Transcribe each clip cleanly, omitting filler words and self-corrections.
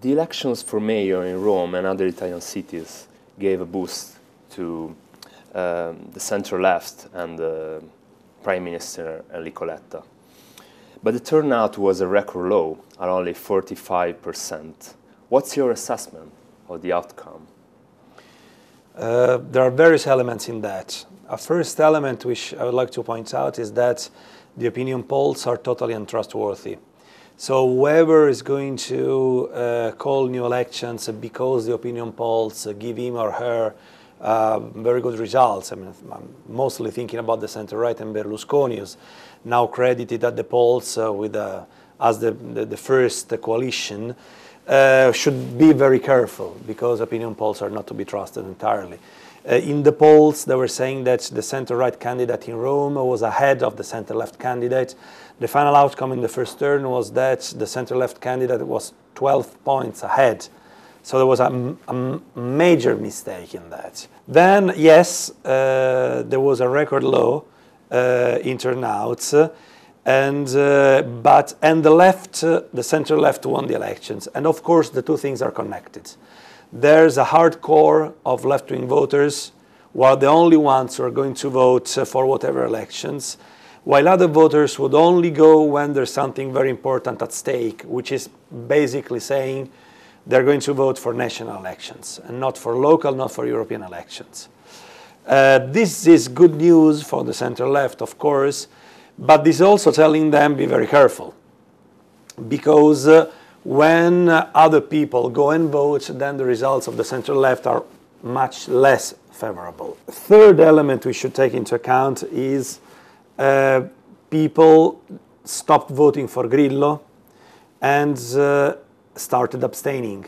The elections for mayor in Rome and other Italian cities gave a boost to the center-left and Prime Minister Enrico Letta. But the turnout was a record low at only 45%. What's your assessment of the outcome? There are various elements in that. A first element which I would like to point out is that the opinion polls are totally untrustworthy. So whoever is going to call new elections because the opinion polls give him or her very good results. I mean, I'm mostly thinking about the center-right and Berlusconi, who's now credited at the polls as the first coalition, should be very careful because opinion polls are not to be trusted entirely. In the polls, they were saying that the center-right candidate in Rome was ahead of the center-left candidate. The final outcome in the first turn was that the center-left candidate was 12 points ahead. So there was a major mistake in that. Then, yes, there was a record low in turnouts, and the left, the center-left won the elections. And of course, the two things are connected. There's a hardcore of left-wing voters who are the only ones who are going to vote for whatever elections, while other voters would only go when there's something very important at stake, which is basically saying they're going to vote for national elections and not for local, not for European elections. This is good news for the center-left, of course, but this is also telling them be very careful, because when other people go and vote, then the results of the center-left are much less favorable. Third element we should take into account is people stopped voting for Grillo and started abstaining.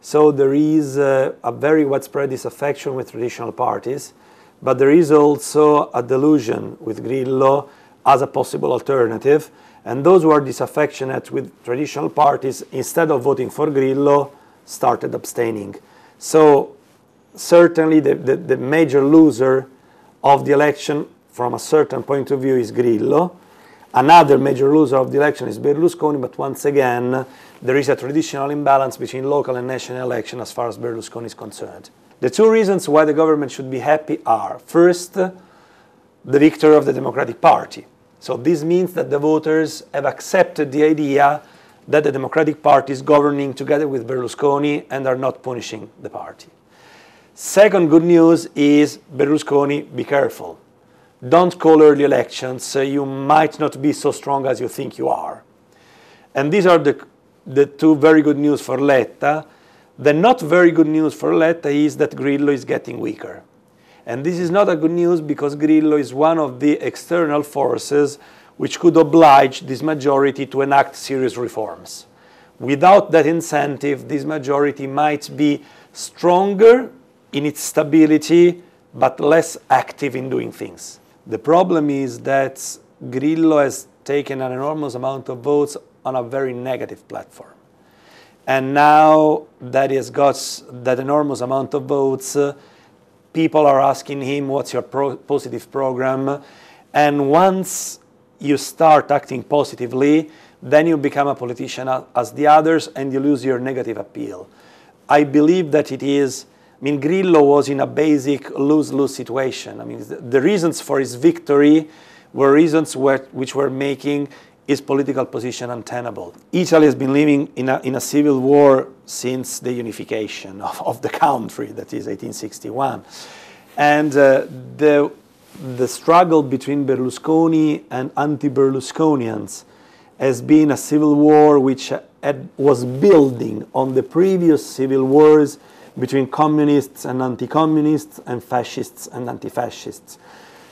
So there is a very widespread disaffection with traditional parties, but there is also a delusion with Grillo as a possible alternative. And those who are disaffectionate with traditional parties, instead of voting for Grillo, started abstaining. So certainly the major loser of the election from a certain point of view is Grillo. Another major loser of the election is Berlusconi, but once again, there is a traditional imbalance between local and national election as far as Berlusconi is concerned. The two reasons why the government should be happy are, first, the victory of the Democratic Party. So this means that the voters have accepted the idea that the Democratic Party is governing together with Berlusconi and are not punishing the party. Second good news is Berlusconi, be careful. Don't call early elections. You might not be so strong as you think you are. And these are the two very good news for Letta. The not very good news for Letta is that Grillo is getting weaker. And this is not a good news because Grillo is one of the external forces which could oblige this majority to enact serious reforms. Without that incentive, this majority might be stronger in its stability, but less active in doing things. The problem is that Grillo has taken an enormous amount of votes on a very negative platform. And now that he has got that enormous amount of votes, people are asking him, what's your positive program? And once you start acting positively, then you become a politician as the others and you lose your negative appeal. I believe that it is, Grillo was in a basic lose-lose situation. The reasons for his victory were reasons which were making his political position untenable. Italy has been living in a civil war since the unification of the country, that is 1861. And the struggle between Berlusconi and anti-Berlusconians has been a civil war which was building on the previous civil wars between communists and anti-communists and fascists and anti-fascists.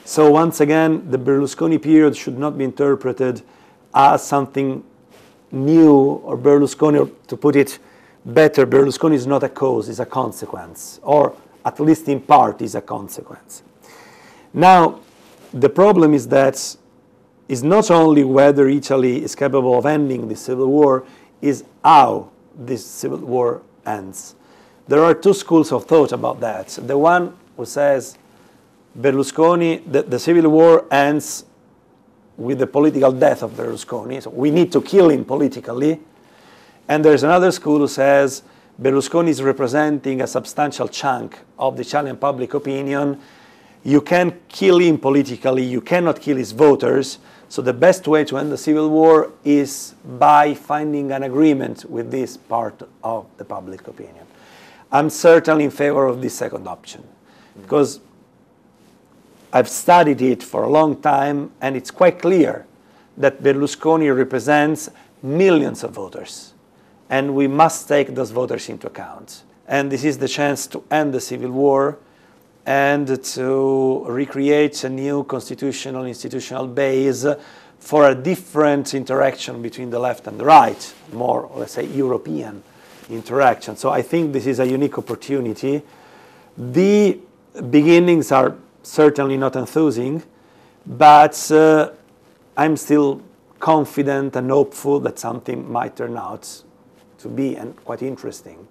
So once again, the Berlusconi period should not be interpreted as something new, or Berlusconi, or to put it better, Berlusconi is not a cause, it's a consequence, or at least in part is a consequence. Now, the problem is that it's not only whether Italy is capable of ending the civil war, is how this civil war ends. There are two schools of thought about that. The one who says Berlusconi, the civil war ends with the political death of Berlusconi, so we need to kill him politically. And there's another school who says Berlusconi is representing a substantial chunk of the Italian public opinion. You can kill him politically, you cannot kill his voters, so the best way to end the civil war is by finding an agreement with this part of the public opinion. I'm certainly in favor of this second option, because I've studied it for a long time, and it's quite clear that Berlusconi represents millions of voters, and we must take those voters into account. And this is the chance to end the civil war and to recreate a new constitutional, institutional base for a different interaction between the left and the right, more, let's say, European interaction. So I think this is a unique opportunity. The beginnings are certainly not enthusing, but I'm still confident and hopeful that something might turn out to be and quite interesting.